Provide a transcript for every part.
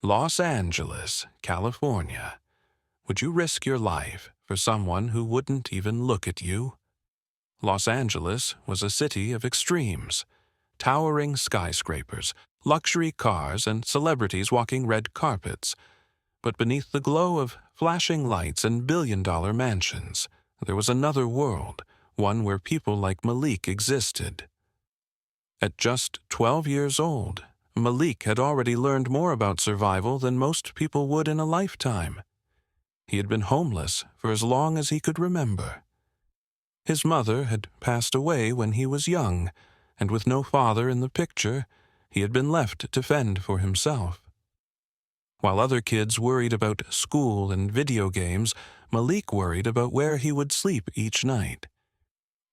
Los Angeles, California. Would you risk your life for someone who wouldn't even look at you? Los Angeles was a city of extremes. Towering skyscrapers, luxury cars, and celebrities walking red carpets. But beneath the glow of flashing lights and billion-dollar mansions, there was another world, one where people like Malik existed. At just 12 years old, Malik had already learned more about survival than most people would in a lifetime. He had been homeless for as long as he could remember. His mother had passed away when he was young, and with no father in the picture, he had been left to fend for himself. While other kids worried about school and video games, Malik worried about where he would sleep each night.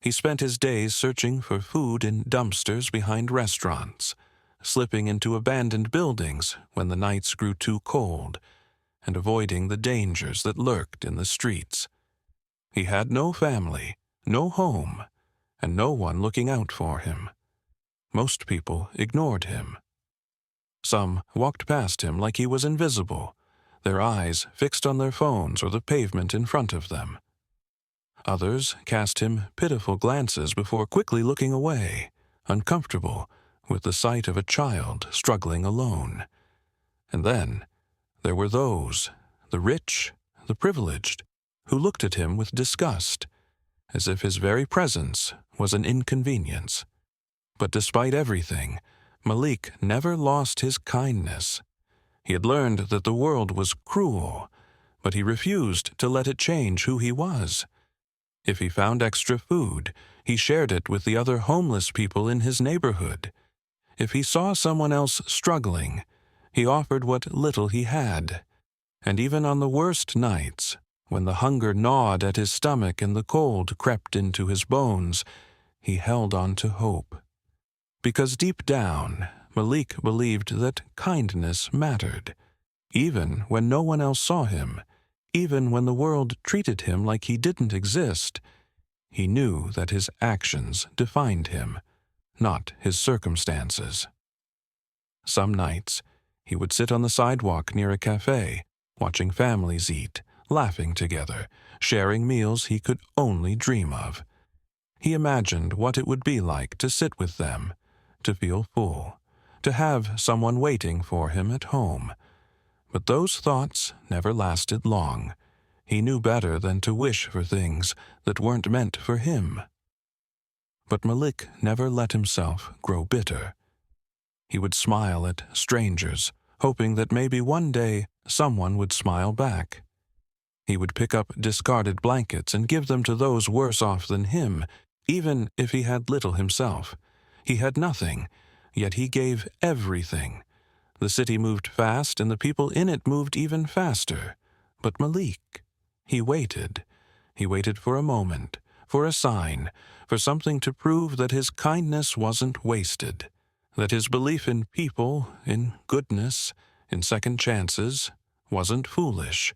He spent his days searching for food in dumpsters behind restaurants, slipping into abandoned buildings when the nights grew too cold, and avoiding the dangers that lurked in the streets. He had no family, no home, and no one looking out for him. Most people ignored him. Some walked past him like he was invisible, their eyes fixed on their phones or the pavement in front of them. Others cast him pitiful glances before quickly looking away, uncomfortable with the sight of a child struggling alone. And then there were those, the rich, the privileged, who looked at him with disgust, as if his very presence was an inconvenience. But despite everything, Malik never lost his kindness. He had learned that the world was cruel, but he refused to let it change who he was. If he found extra food, he shared it with the other homeless people in his neighborhood. If he saw someone else struggling, he offered what little he had. And even on the worst nights, when the hunger gnawed at his stomach and the cold crept into his bones, he held on to hope. Because deep down, Malik believed that kindness mattered, even when no one else saw him, even when the world treated him like he didn't exist. He knew that his actions defined him, not his circumstances. Some nights, he would sit on the sidewalk near a cafe, watching families eat, laughing together, sharing meals he could only dream of. He imagined what it would be like to sit with them, to feel full, to have someone waiting for him at home. But those thoughts never lasted long. He knew better than to wish for things that weren't meant for him. But Malik never let himself grow bitter. He would smile at strangers, hoping that maybe one day someone would smile back. He would pick up discarded blankets and give them to those worse off than him, even if he had little himself. He had nothing, yet he gave everything. The city moved fast, and the people in it moved even faster. But Malik, he waited. He waited for a moment, for a sign, for something to prove that his kindness wasn't wasted, that his belief in people, in goodness, in second chances, wasn't foolish.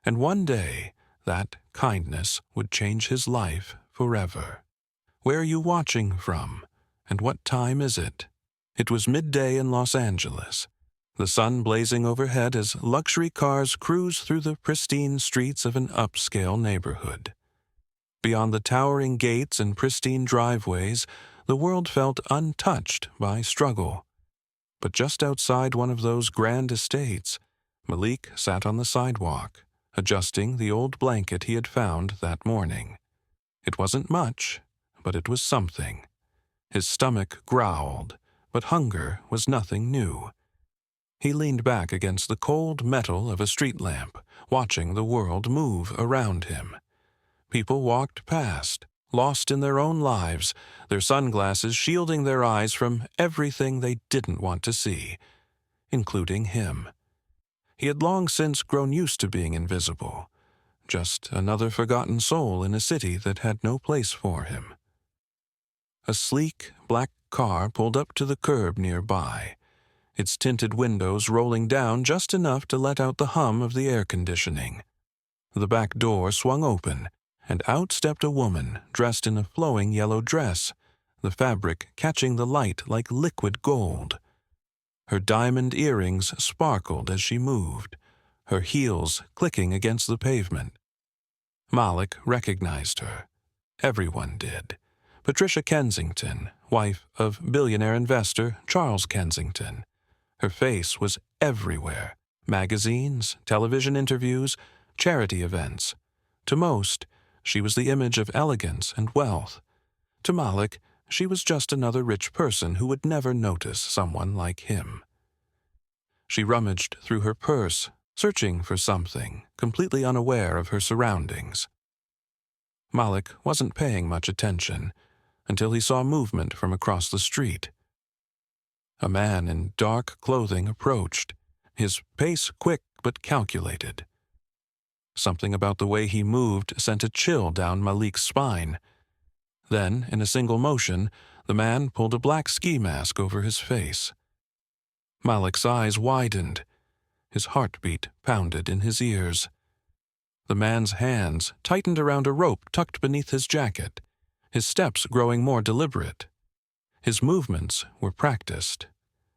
And one day, that kindness would change his life forever. Where are you watching from? And what time is it? It was midday in Los Angeles, the sun blazing overhead as luxury cars cruised through the pristine streets of an upscale neighborhood. Beyond the towering gates and pristine driveways, the world felt untouched by struggle. But just outside one of those grand estates, Malik sat on the sidewalk, adjusting the old blanket he had found that morning. It wasn't much, but it was something. His stomach growled, but hunger was nothing new. He leaned back against the cold metal of a street lamp, watching the world move around him. People walked past, lost in their own lives, their sunglasses shielding their eyes from everything they didn't want to see, including him. He had long since grown used to being invisible, just another forgotten soul in a city that had no place for him. A sleek, black car pulled up to the curb nearby, its tinted windows rolling down just enough to let out the hum of the air conditioning. The back door swung open, and out stepped a woman dressed in a flowing yellow dress, the fabric catching the light like liquid gold. Her diamond earrings sparkled as she moved, her heels clicking against the pavement. Malik recognized her. Everyone did. Patricia Kensington, wife of billionaire investor Charles Kensington. Her face was everywhere. Magazines, television interviews, charity events. To most, she was the image of elegance and wealth. To Malik, she was just another rich person who would never notice someone like him. She rummaged through her purse, searching for something, completely unaware of her surroundings. Malik wasn't paying much attention until he saw movement from across the street. A man in dark clothing approached, his pace quick but calculated. Something about the way he moved sent a chill down Malik's spine. Then, in a single motion, the man pulled a black ski mask over his face. Malik's eyes widened. His heartbeat pounded in his ears. The man's hands tightened around a rope tucked beneath his jacket, his steps growing more deliberate. His movements were practiced,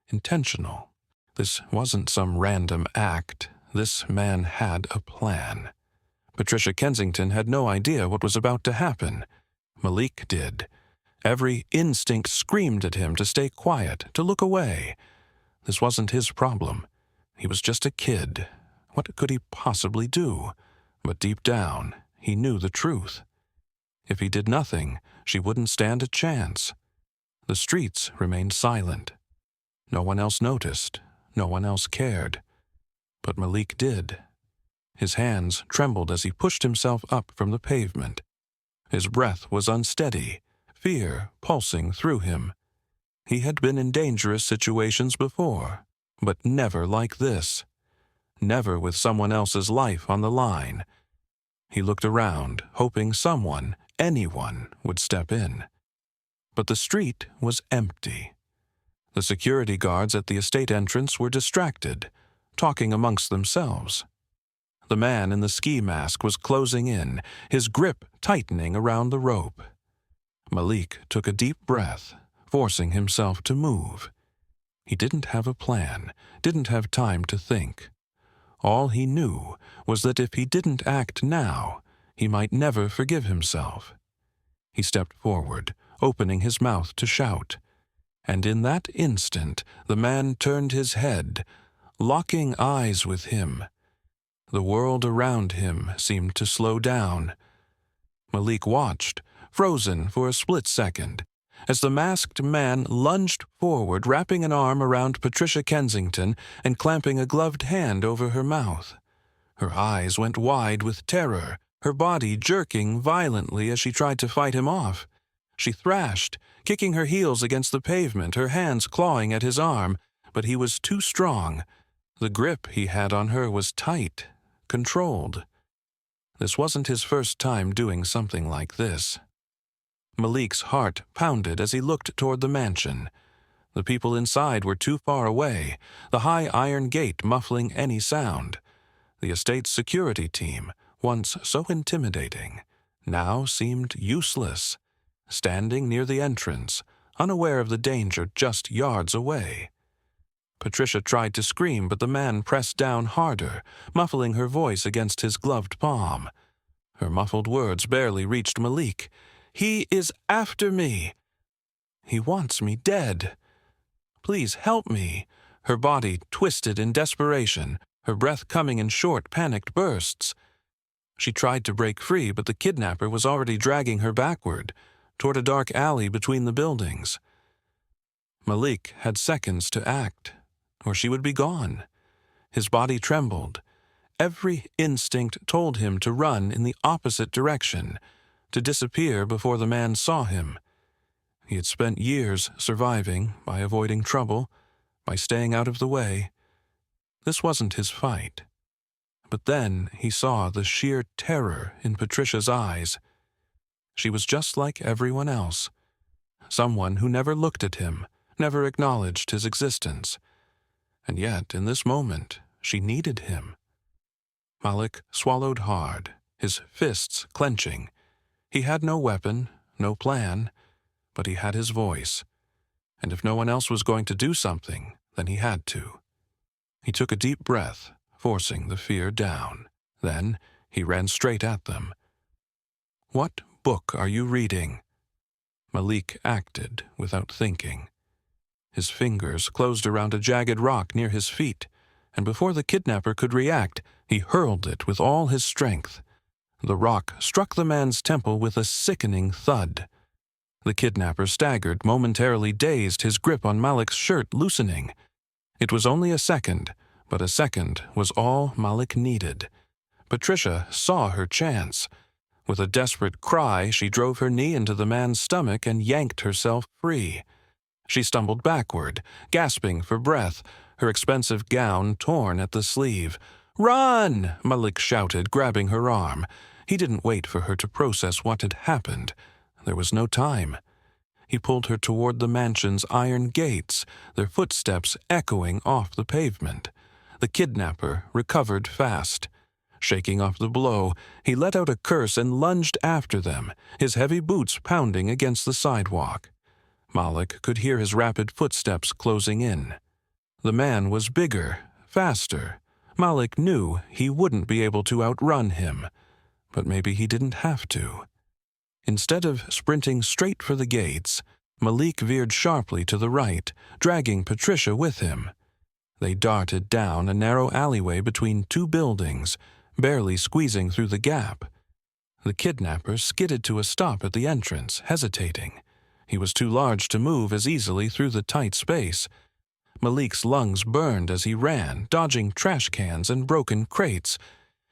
intentional. This wasn't some random act. This man had a plan. Patricia Kensington had no idea what was about to happen. Malik did. Every instinct screamed at him to stay quiet, to look away. This wasn't his problem. He was just a kid. What could he possibly do? But deep down, he knew the truth. If he did nothing, she wouldn't stand a chance. The streets remained silent. No one else noticed. No one else cared. But Malik did. His hands trembled as he pushed himself up from the pavement. His breath was unsteady, fear pulsing through him. He had been in dangerous situations before, but never like this. Never with someone else's life on the line. He looked around, hoping someone, anyone, would step in. But the street was empty. The security guards at the estate entrance were distracted, talking amongst themselves. The man in the ski mask was closing in, his grip tightening around the rope. Malik took a deep breath, forcing himself to move. He didn't have a plan, didn't have time to think. All he knew was that if he didn't act now, he might never forgive himself. He stepped forward, opening his mouth to shout. And in that instant, the man turned his head, locking eyes with him. The world around him seemed to slow down. Malik watched, frozen for a split second, as the masked man lunged forward, wrapping an arm around Patricia Kensington and clamping a gloved hand over her mouth. Her eyes went wide with terror, her body jerking violently as she tried to fight him off. She thrashed, kicking her heels against the pavement, her hands clawing at his arm, but he was too strong. The grip he had on her was tight, controlled. This wasn't his first time doing something like this. Malik's heart pounded as he looked toward the mansion. The people inside were too far away, the high iron gate muffling any sound. The estate's security team, once so intimidating, now seemed useless, standing near the entrance, unaware of the danger just yards away. Patricia tried to scream, but the man pressed down harder, muffling her voice against his gloved palm. Her muffled words barely reached Malik. "He is after me. He wants me dead. Please help me." Her body twisted in desperation, her breath coming in short, panicked bursts. She tried to break free, but the kidnapper was already dragging her backward, toward a dark alley between the buildings. Malik had seconds to act, or she would be gone. His body trembled. Every instinct told him to run in the opposite direction, to disappear before the man saw him. He had spent years surviving by avoiding trouble, by staying out of the way. This wasn't his fight. But then he saw the sheer terror in Patricia's eyes. She was just like everyone else, someone who never looked at him, never acknowledged his existence. And yet, in this moment, she needed him. Malik swallowed hard, his fists clenching. He had no weapon, no plan, but he had his voice. And if no one else was going to do something, than he had to. He took a deep breath, forcing the fear down. Then he ran straight at them. "What book are you reading?" Malik acted without thinking. His fingers closed around a jagged rock near his feet, and before the kidnapper could react, he hurled it with all his strength. The rock struck the man's temple with a sickening thud. The kidnapper staggered, momentarily dazed, his grip on Malik's shirt loosening. It was only a second, but a second was all Malik needed. Patricia saw her chance. With a desperate cry, she drove her knee into the man's stomach and yanked herself free. She stumbled backward, gasping for breath, her expensive gown torn at the sleeve. "Run!" Malik shouted, grabbing her arm. He didn't wait for her to process what had happened. There was no time. He pulled her toward the mansion's iron gates, their footsteps echoing off the pavement. The kidnapper recovered fast. Shaking off the blow, he let out a curse and lunged after them, his heavy boots pounding against the sidewalk. Malik could hear his rapid footsteps closing in. The man was bigger, faster. Malik knew he wouldn't be able to outrun him, but maybe he didn't have to. Instead of sprinting straight for the gates, Malik veered sharply to the right, dragging Patricia with him. They darted down a narrow alleyway between two buildings, barely squeezing through the gap. The kidnapper skidded to a stop at the entrance, hesitating. He was too large to move as easily through the tight space. Malik's lungs burned as he ran, dodging trash cans and broken crates.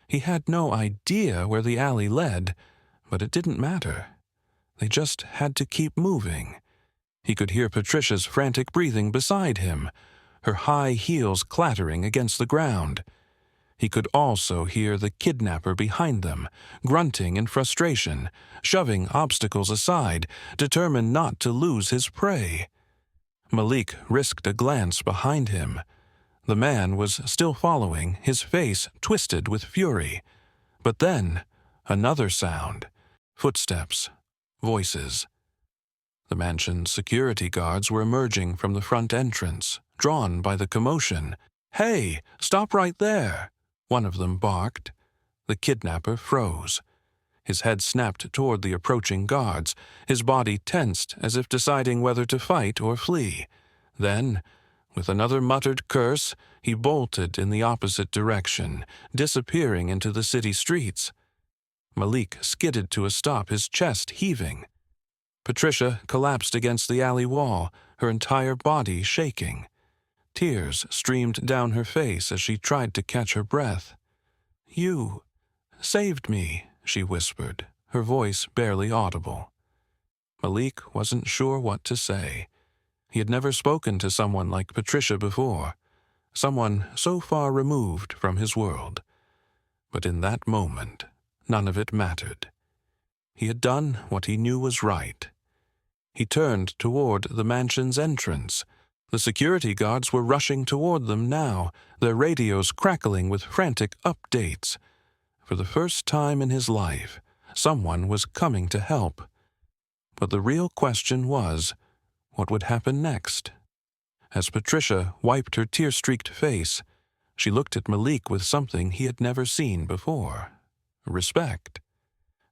He had no idea where the alley led, but it didn't matter. They just had to keep moving. He could hear Patricia's frantic breathing beside him, her high heels clattering against the ground. He could also hear the kidnapper behind them, grunting in frustration, shoving obstacles aside, determined not to lose his prey. Malik risked a glance behind him. The man was still following, his face twisted with fury. But then, another sound. Footsteps. Voices. The mansion's security guards were emerging from the front entrance, drawn by the commotion. "Hey, stop right there!" One of them barked. The kidnapper froze. His head snapped toward the approaching guards, his body tensed as if deciding whether to fight or flee. Then, with another muttered curse, he bolted in the opposite direction, disappearing into the city streets. Malik skidded to a stop, his chest heaving. Patricia collapsed against the alley wall, her entire body shaking. Tears streamed down her face as she tried to catch her breath. "You saved me," she whispered, her voice barely audible. Malik wasn't sure what to say. He had never spoken to someone like Patricia before, someone so far removed from his world. But in that moment, none of it mattered. He had done what he knew was right. He turned toward the mansion's entrance. The security guards were rushing toward them now, their radios crackling with frantic updates. For the first time in his life, someone was coming to help. But the real question was, what would happen next? As Patricia wiped her tear-streaked face, she looked at Malik with something he had never seen before: respect.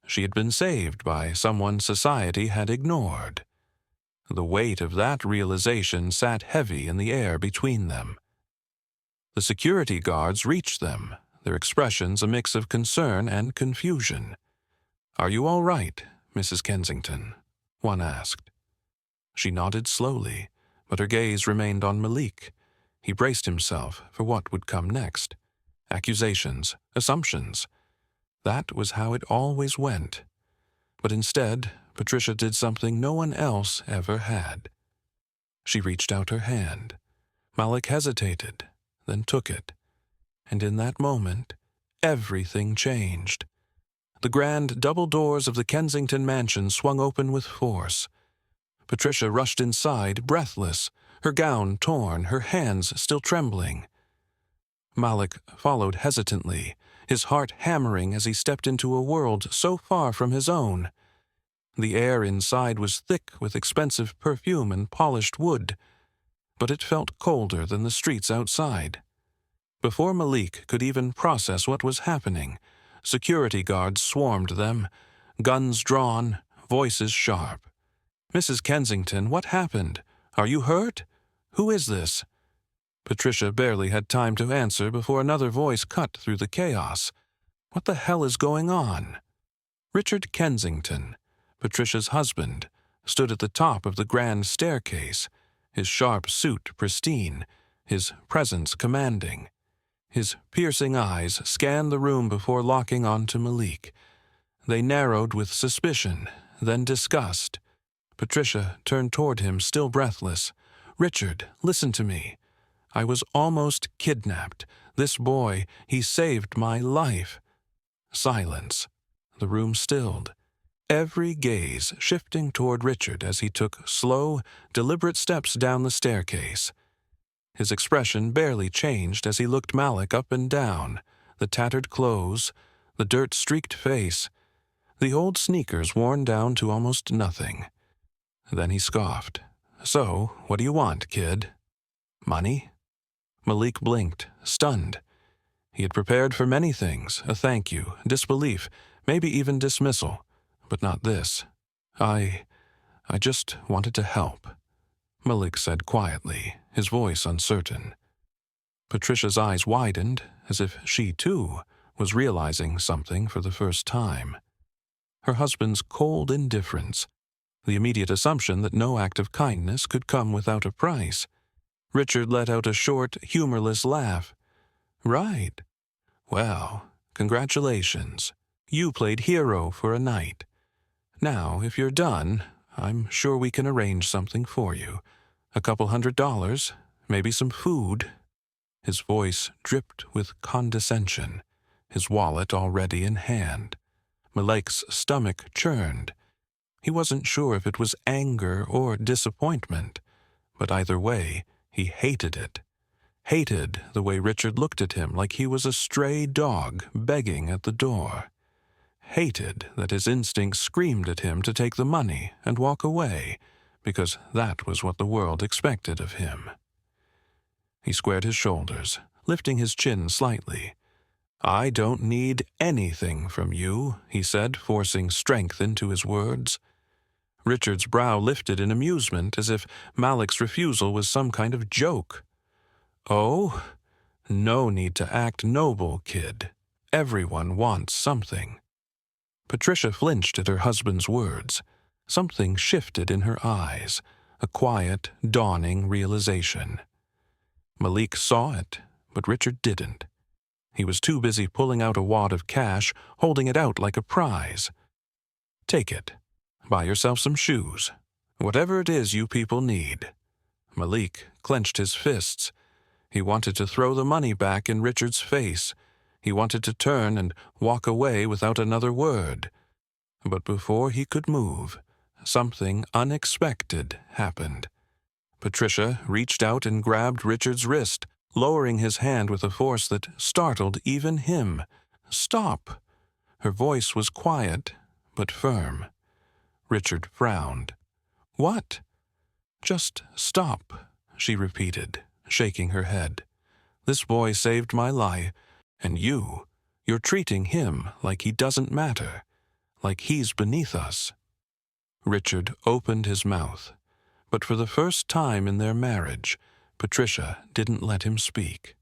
She had been saved by someone society had ignored. The weight of that realization sat heavy in the air between them. The security guards reached them, their expressions a mix of concern and confusion. "Are you all right, Mrs. Kensington?" one asked. She nodded slowly, but her gaze remained on Malik. He braced himself for what would come next. Accusations, assumptions. That was how it always went. But instead, Patricia did something no one else ever had. She reached out her hand. Malik hesitated, then took it. And in that moment, everything changed. The grand double doors of the Kensington mansion swung open with force. Patricia rushed inside, breathless, her gown torn, her hands still trembling. Malik followed hesitantly, his heart hammering as he stepped into a world so far from his own. The air inside was thick with expensive perfume and polished wood. but it felt colder than the streets outside. Before Malik could even process what was happening, security guards swarmed them, guns drawn, voices sharp. "Mrs. Kensington, what happened? Are you hurt? Who is this?" Patricia barely had time to answer before another voice cut through the chaos. "What the hell is going on?" Richard Kensington, Patricia's husband, stood at the top of the grand staircase, his sharp suit pristine, his presence commanding. His piercing eyes scanned the room before locking onto Malik. They narrowed with suspicion, then disgust. Patricia turned toward him, still breathless. "Richard, listen to me. I was almost kidnapped. This boy, he saved my life." Silence. The room stilled. Every gaze shifting toward Richard as he took slow, deliberate steps down the staircase. His expression barely changed as he looked Malik up and down, the tattered clothes, the dirt-streaked face, the old sneakers worn down to almost nothing. Then he scoffed. "So, what do you want, kid? Money?" Malik blinked, stunned. He had prepared for many things, a thank you, disbelief, maybe even dismissal, but not this. I just wanted to help," Malik said quietly, his voice uncertain. Patricia's eyes widened, as if she, too, was realizing something for the first time. Her husband's cold indifference, the immediate assumption that no act of kindness could come without a price. Richard let out a short, humorless laugh. "Right. Well, congratulations. You played hero for a night. Now, if you're done, I'm sure we can arrange something for you. A couple $100, maybe some food." His voice dripped with condescension, his wallet already in hand. Malik's stomach churned. He wasn't sure if it was anger or disappointment, but either way, he hated it. Hated the way Richard looked at him like he was a stray dog begging at the door. Hated that his instincts screamed at him to take the money and walk away, because that was what the world expected of him. He squared his shoulders, lifting his chin slightly. "I don't need anything from you," he said, forcing strength into his words. Richard's brow lifted in amusement, as if Malik's refusal was some kind of joke. "Oh? No need to act noble, kid. Everyone wants something." Patricia flinched at her husband's words. Something shifted in her eyes, a quiet, dawning realization. Malik saw it, but Richard didn't. He was too busy pulling out a wad of cash, holding it out like a prize. "Take it. Buy yourself some shoes. Whatever it is you people need." Malik clenched his fists. He wanted to throw the money back in Richard's face. He wanted to turn and walk away without another word. But before he could move, something unexpected happened. Patricia reached out and grabbed Richard's wrist, lowering his hand with a force that startled even him. "Stop!" Her voice was quiet, but firm. Richard frowned. "What?" "Just stop," she repeated, shaking her head. "This boy saved my life, and you're treating him like he doesn't matter, like he's beneath us." Richard opened his mouth, but for the first time in their marriage, Patricia didn't let him speak.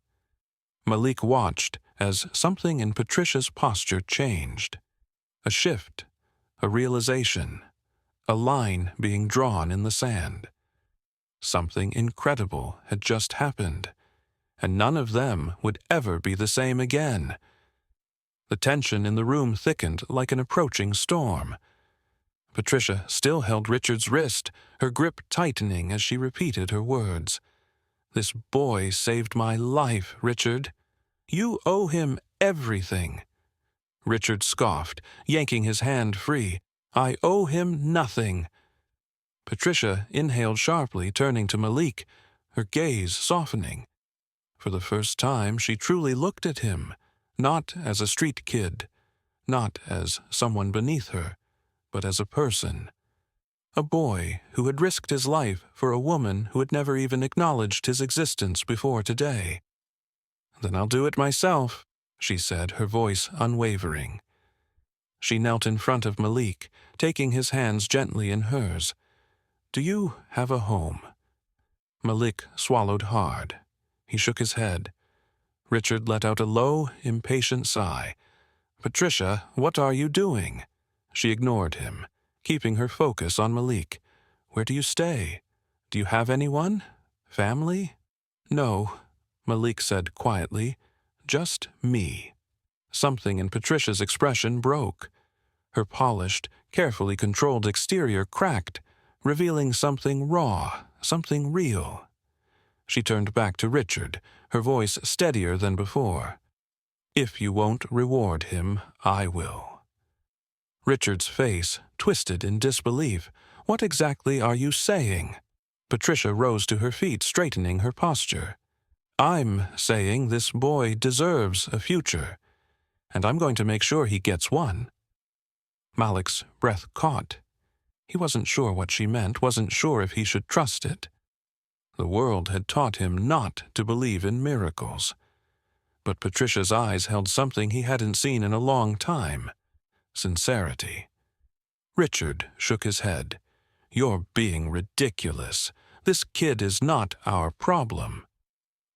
Malik watched as something in Patricia's posture changed. A shift, a realization, a line being drawn in the sand. Something incredible had just happened, and none of them would ever be the same again. The tension in the room thickened like an approaching storm. Patricia still held Richard's wrist, her grip tightening as she repeated her words. "This boy saved my life, Richard. You owe him everything." Richard scoffed, yanking his hand free. "I owe him nothing." Patricia inhaled sharply, turning to Malik, her gaze softening. For the first time, she truly looked at him, not as a street kid, not as someone beneath her, but as a person. A boy who had risked his life for a woman who had never even acknowledged his existence before today. "Then I'll do it myself," she said, her voice unwavering. She knelt in front of Malik, taking his hands gently in hers. "Do you have a home?" Malik swallowed hard. He shook his head. Richard let out a low, impatient sigh. "Patricia, what are you doing?" She ignored him, keeping her focus on Malik. "Where do you stay? Do you have anyone? Family?" "No," Malik said quietly. "Just me." Something in Patricia's expression broke. Her polished, carefully controlled exterior cracked, revealing something raw, something real. She turned back to Richard, her voice steadier than before. "If you won't reward him, I will." Richard's face twisted in disbelief. "What exactly are you saying?" Patricia rose to her feet, straightening her posture. "I'm saying this boy deserves a future, and I'm going to make sure he gets one." Malik's breath caught. He wasn't sure what she meant, wasn't sure if he should trust it. The world had taught him not to believe in miracles. But Patricia's eyes held something he hadn't seen in a long time: sincerity. Richard shook his head. "You're being ridiculous. This kid is not our problem."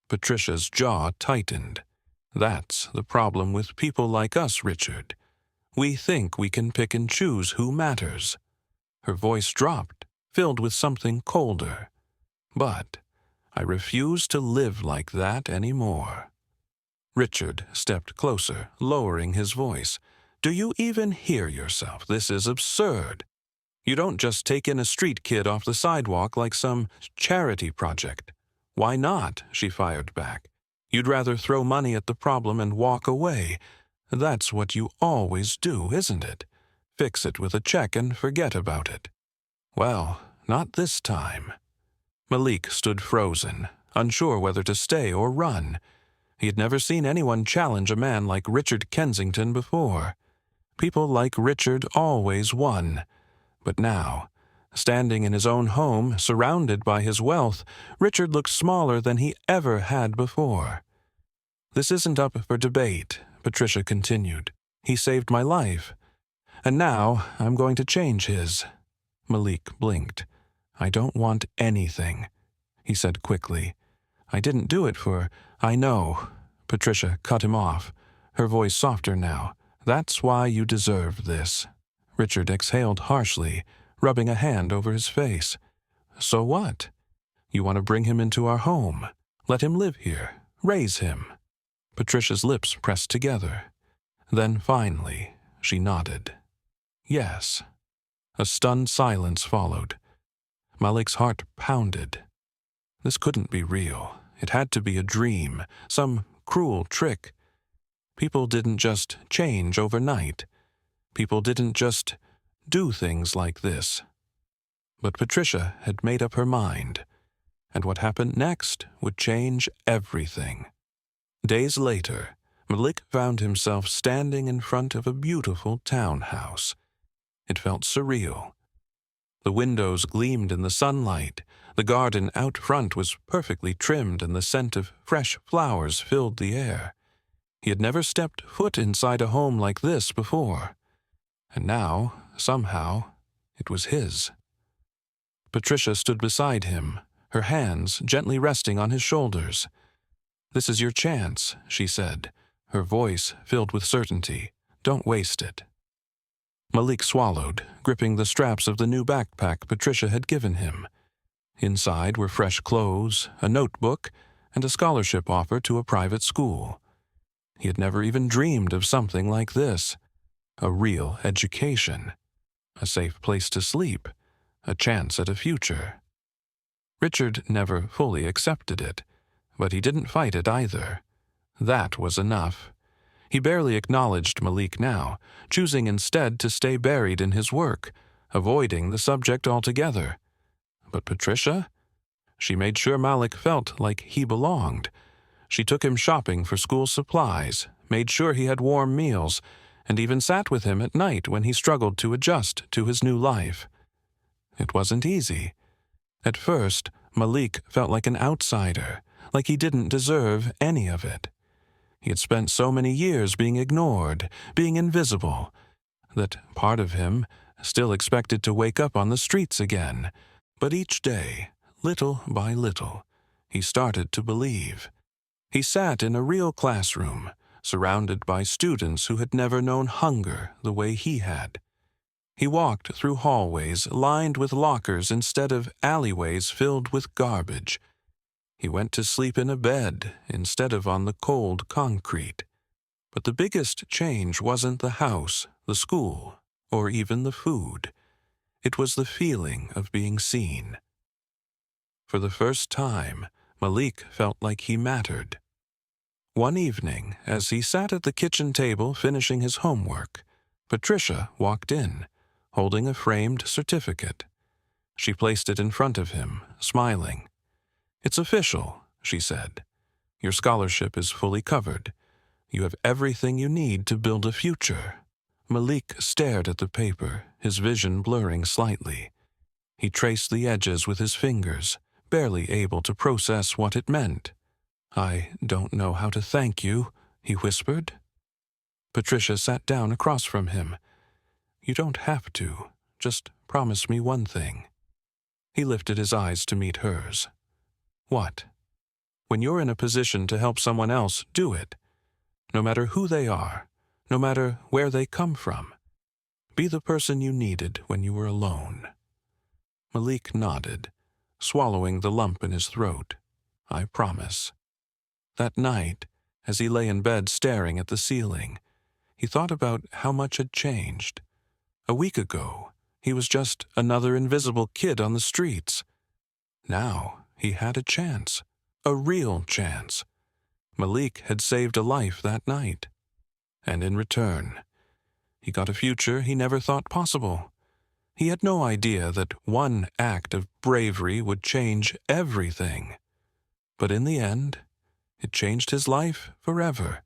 Patricia's jaw tightened. "That's the problem with people like us, Richard. We think we can pick and choose who matters." Her voice dropped, filled with something colder. "But I refuse to live like that anymore." Richard stepped closer, lowering his voice. "Do you even hear yourself? This is absurd. You don't just take in a street kid off the sidewalk like some charity project." "Why not?" she fired back. "You'd rather throw money at the problem and walk away. That's what you always do, isn't it? Fix it with a check and forget about it." "Well, not this time." Malik stood frozen, unsure whether to stay or run. He had never seen anyone challenge a man like Richard Kensington before. People like Richard always won. But now, standing in his own home, surrounded by his wealth, Richard looked smaller than he ever had before. "This isn't up for debate," Patricia continued. "He saved my life. And now I'm going to change his." Malik blinked. "I don't want anything," he said quickly. "I didn't do it for—" "I know." Patricia cut him off, her voice softer now. "That's why you deserve this." Richard exhaled harshly, rubbing a hand over his face. "So what? You want to bring him into our home, let him live here, raise him." Patricia's lips pressed together. Then finally, she nodded. "Yes." A stunned silence followed. Malik's heart pounded. This couldn't be real. It had to be a dream, some cruel trick. People didn't just change overnight. People didn't just do things like this. But Patricia had made up her mind, and what happened next would change everything. Days later, Malik found himself standing in front of a beautiful townhouse. It felt surreal. The windows gleamed in the sunlight. The garden out front was perfectly trimmed, and the scent of fresh flowers filled the air. He had never stepped foot inside a home like this before. And now, somehow, it was his. Patricia stood beside him, her hands gently resting on his shoulders. "This is your chance," she said, her voice filled with certainty. "Don't waste it." Malik swallowed, gripping the straps of the new backpack Patricia had given him. Inside were fresh clothes, a notebook, and a scholarship offer to a private school. He had never even dreamed of something like this. A real education. A safe place to sleep. A chance at a future. Richard never fully accepted it, but he didn't fight it either. That was enough. He barely acknowledged Malik now, choosing instead to stay buried in his work, avoiding the subject altogether. But Patricia? She made sure Malik felt like he belonged. She took him shopping for school supplies, made sure he had warm meals, and even sat with him at night when he struggled to adjust to his new life. It wasn't easy. At first, Malik felt like an outsider, like he didn't deserve any of it. He had spent so many years being ignored, being invisible, that part of him still expected to wake up on the streets again. But each day, little by little, he started to believe. He sat in a real classroom, surrounded by students who had never known hunger the way he had. He walked through hallways lined with lockers instead of alleyways filled with garbage. He went to sleep in a bed instead of on the cold concrete. But the biggest change wasn't the house, the school, or even the food. It was the feeling of being seen. For the first time, Malik felt like he mattered. One evening, as he sat at the kitchen table finishing his homework, Patricia walked in, holding a framed certificate. She placed it in front of him, smiling. "It's official," she said. "Your scholarship is fully covered. You have everything you need to build a future." Malik stared at the paper, his vision blurring slightly. He traced the edges with his fingers, barely able to process what it meant. "I don't know how to thank you," he whispered. Patricia sat down across from him. "You don't have to. Just promise me one thing." He lifted his eyes to meet hers. "What?" "When you're in a position to help someone else, do it. No matter who they are, no matter where they come from. Be the person you needed when you were alone." Malik nodded, swallowing the lump in his throat. "I promise." That night, as he lay in bed staring at the ceiling, he thought about how much had changed. A week ago, he was just another invisible kid on the streets. Now, he had a chance, a real chance. Malik had saved a life that night. And in return, he got a future he never thought possible. He had no idea that one act of bravery would change everything. But in the end, it changed his life forever.